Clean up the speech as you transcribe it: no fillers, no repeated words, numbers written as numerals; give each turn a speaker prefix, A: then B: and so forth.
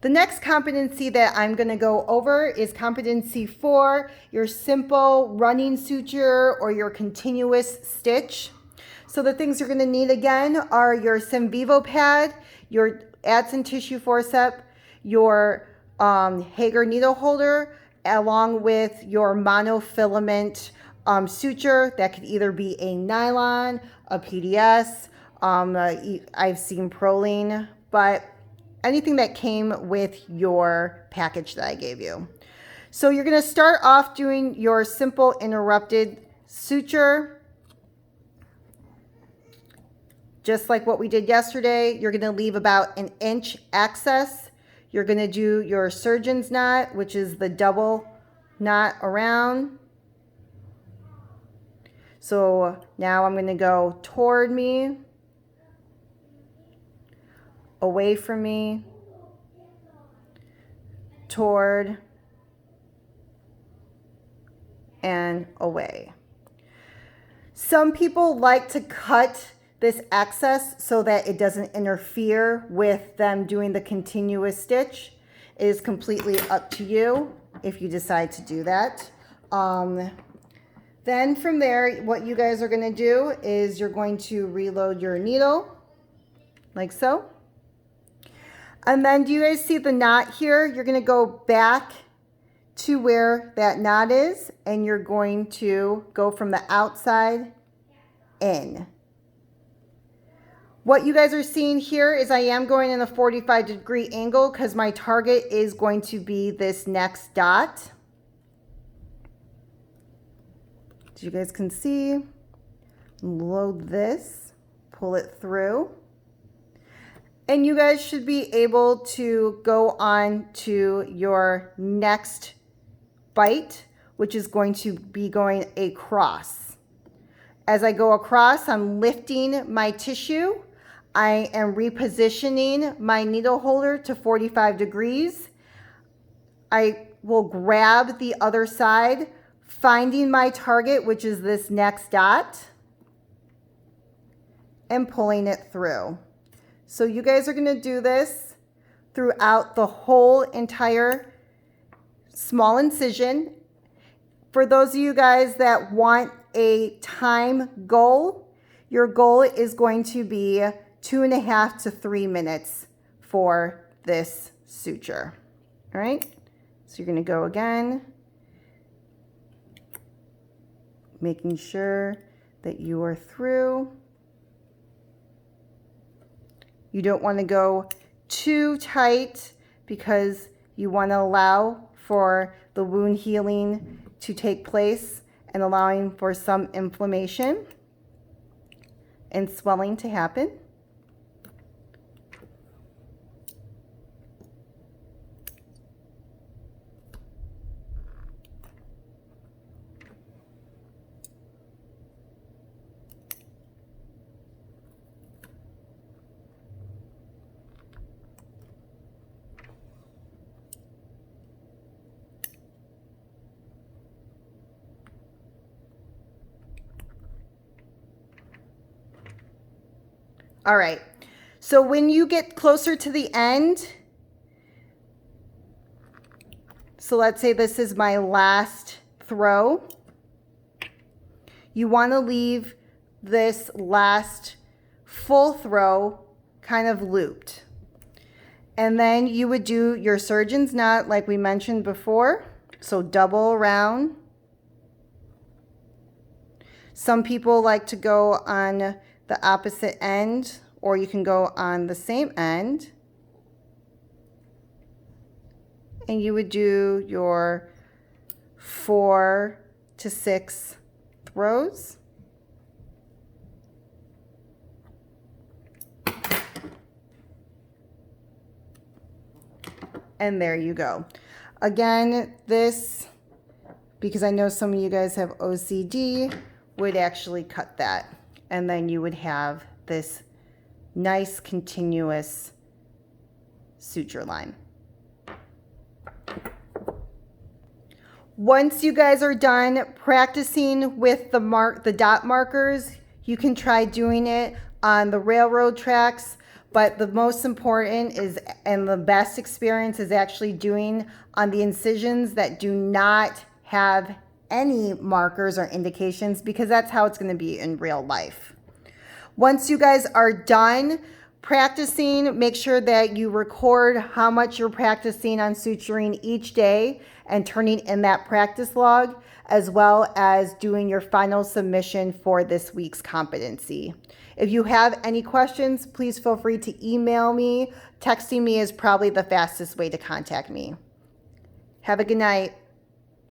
A: The next competency that I'm going to go over is competency 4, your simple running suture or your continuous stitch. So the things you're going to need again are your Semvivo pad, your Adson tissue forceps, your Hager needle holder, along with your monofilament suture. That could either be a nylon, a PDS, I've seen Proline, but anything that came with your package that I gave you. So you're going to start off doing your simple interrupted suture. Just like what we did yesterday, you're going to leave about an inch excess. You're going to do your surgeon's knot, which is the double knot around. So now I'm going to go toward me, away from me, toward, and away. Some people like to cut this excess so that it doesn't interfere with them doing the continuous stitch. It is completely up to you if you decide to do that. Then from there, what you guys are going to do is you're going to reload your needle like so. And then do you guys see the knot here? You're going to go back to where that knot is, and you're going to go from the outside in. What you guys are seeing here is I am going in a 45-degree angle because my target is going to be this next dot. As you guys can see, load this, pull it through. And you guys should be able to go on to your next bite, which is going to be going across. As I go across, I'm lifting my tissue. I am repositioning my needle holder to 45 degrees. I will grab the other side, finding my target, which is this next dot, and pulling it through. So you guys are going to do this throughout the whole entire small incision. For those of you guys that want a time goal, your goal is going to be 2.5 to 3 minutes for this suture. All right, so you're going to go again, making sure that you are through. You don't want to go too tight because you want to allow for the wound healing to take place and allowing for some inflammation and swelling to happen. All right, so when you get closer to the end, so let's say this is my last throw, you want to leave this last full throw kind of looped. And then you would do your surgeon's knot like we mentioned before, so double around. Some people like to go on the opposite end, or you can go on the same end. And you would do your 4 to 6 throws. And there you go. Again, this, because I know some of you guys have OCD, would actually cut that. And then you would have this nice continuous suture line. Once you guys are done practicing with the dot markers, you can try doing it on the railroad tracks. But the most important is, and the best experience is actually doing on the incisions that do not have any markers or indications, because that's how it's going to be in real life. Once you guys are done practicing, make sure that you record how much you're practicing on suturing each day and turning in that practice log, as well as doing your final submission for this week's competency. If you have any questions, please feel free to email me. Texting me is probably the fastest way to contact me. Have a good night.